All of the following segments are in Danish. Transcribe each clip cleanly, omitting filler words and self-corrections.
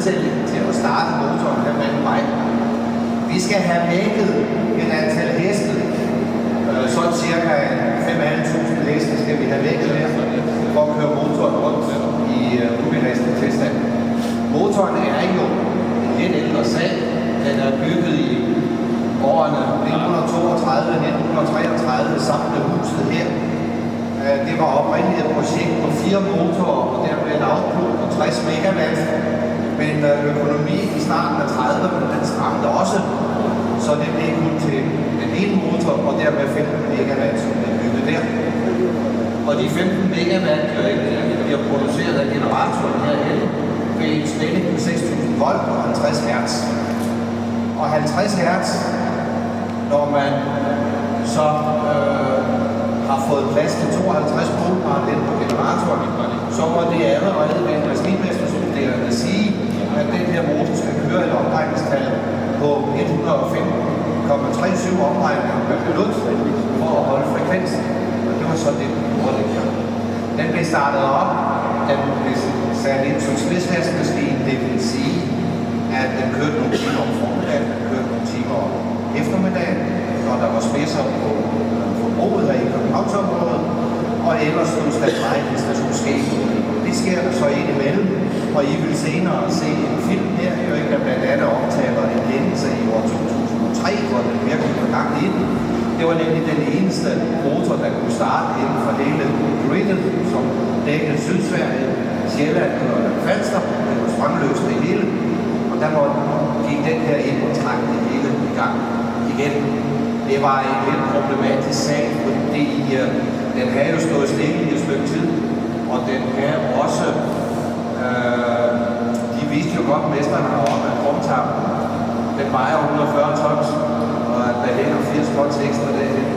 nedtælling til at starte motoren her med vej. Vi skal have vækket et antal heste, sådan cirka 5.500 heste skal vi have vækket her, for at køre motoren rundt i ubelastet tilstand. Motoren er jo en lidt ældre sag. Den er bygget i årene 1932-1933 sammen med huset her. Det var oprindeligt et projekt på 4 motorer, og der blev et output på 60 megawatt. Men økonomi i starten af 30'erne, den strammede også, så det blev kun til den ene motor, og dermed 15 megawatt, som blev bygget der. Og de 15 megawatt bliver produceret af generatoren herhenne ved en spænding på 6.000 volt og 50 hertz. Og 50 hertz, når man så har fået plads til 52 polpar den på generatoren, så må det allerede ved en maskinmesterstuderende sige, at den her motor skal køre et omdrejningstal på 105,37 omdrejninger per minut for at holde frekvensen. Og det var så det, den gjorde det her. Den blev startet op, den blev sat ind som spidsvaskemaskine, det vil sige, at den kørte nogle timer om formiddagen, den kørte nogle timer om eftermiddagen, når der var spidser på forbruget her i Københavnsområdet, og ellers stod standby, hvis der skulle ske. Det sker der så indimellem, og I vil senere se en film her, der blandt andet omtaler en hændelse i år 2003, hvor den virkelig var gang i den. Det var nemlig den eneste motor, der kunne starte inden for hele gridet, som dækkede Sydsverige, Sjælland og Falster. Det var strømløst det hele, og der gik den her ind og trak det hele i gang igen. Det var en lidt problematisk sag, fordi den havde jo stået stille i et stykke tid, og den havde også, de vidste jo godt, mesterne heroppe, at rumtarmen, den vejer 140 tons, og at der hænger 80 tons ekstra derhen.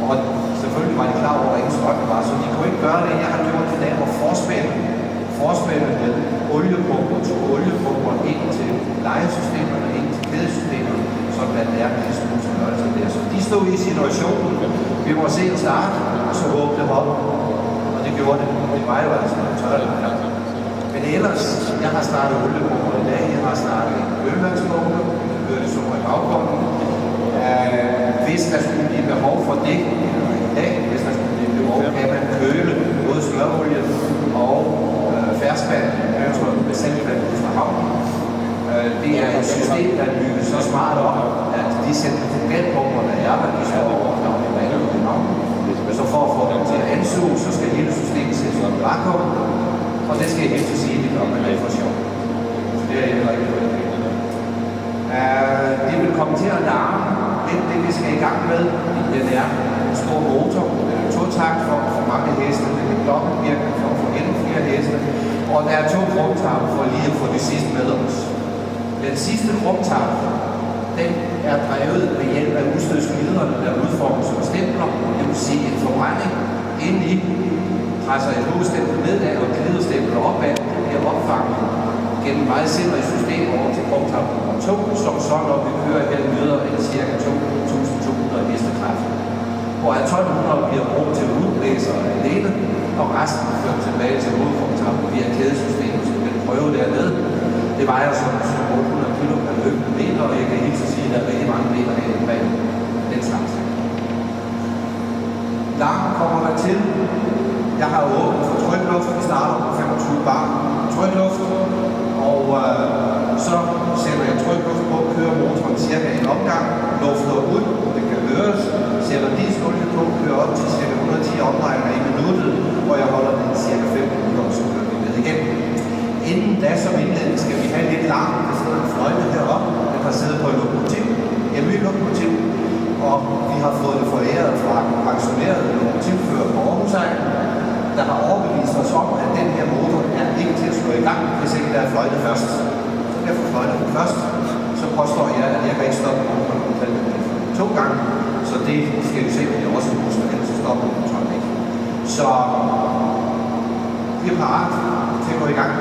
Og selvfølgelig var de klar over, at ingen strøm var, så de kunne ikke gøre det. Jeg har gjort det der, hvor forspændet med oliepumper, to oliepumper ind til lejesystemerne, ind til kædesystemerne, sådan at der er en smule fornøjelse der. Så de stod i situationen, vi må se at starte, og så håbe dem op. Og det gjorde det. Det var jo altså tørre. Men ellers, jeg har startet oliepumper i dag, jeg har startet en ølvandspumpe, jeg hører det så i baggrunden. Hvis der skulle blive behov for det, eller i dag, hvis der skulle blive behov, kan man køle både smørolie og ferskvand, med selvvand fra havnen. Det er et system, der er bygget så smart op, at de centrifugalpumper, der er, de står over i vandet i havnen. Så for at få dem til at ansuge, så skal hele systemet sættes op i vakuum, og det skal jeg helt til sige, det gør man for sjov. Så det er heller ikke noget. Det vil komme til at larme. Det vi skal i gang med, den er en stor motor, totakt for mange heste, den er dobbeltvirkende for at få endnu flere heste, og der er 2 krumtarme for lige at få det sidste med os. Den sidste krumtarme, den er drevet ved hjælp af udstødsgliderne, der udformes som stempler, det vil sige en forbrænding indeni, presser et hovedstempel nedad og gliderstempler opad, det bliver opfanget gennem vejsindrige system over til krumtarme nummer 2, som så når vi kører her nyder en ca. 2.200 hestekræfter. Hvor 1.200 bliver brugt til udblæser alene, og resten fører tilbage til hovedkrumtarmen via kædesystemet, som vi prøve dernede. Det vejer som 800 kg per løbende meter, og jeg kan helt så sige, at der er rigtig mange meter herinde bag den slags. Larm kommer der til. Jeg har åbnet for trykluft. Vi starter på 25 bar trykluft, og så sætter jeg trykluft på, kører motoren cirka en omgang, lufter ud, det kan høres, sætter dieselolie på, kører op til cirka 110 omdrejninger i minuttet, og jeg holder den cirka 5 minutter, og så kører vi ned igen. Inden da som indledning skal vi have lidt larm, der sidder en fløjte heroppe, den har siddet på en lokomotiv, en ny lokomotiv, og vi har fået det foræret fra en pensioneret lokomotivfører på Aarhusegn, der har overbevist os om, at den her motor er ikke til at slå i gang, hvis ikke der er fløjte først. Så derfor fløjter den først, så påstår jeg, at jeg kan ikke stoppe motoren på 2 gange, så det skal vi se, at jeg også husker, ellers så stopper motoren ikke. Så vi er parat til at gå i gang.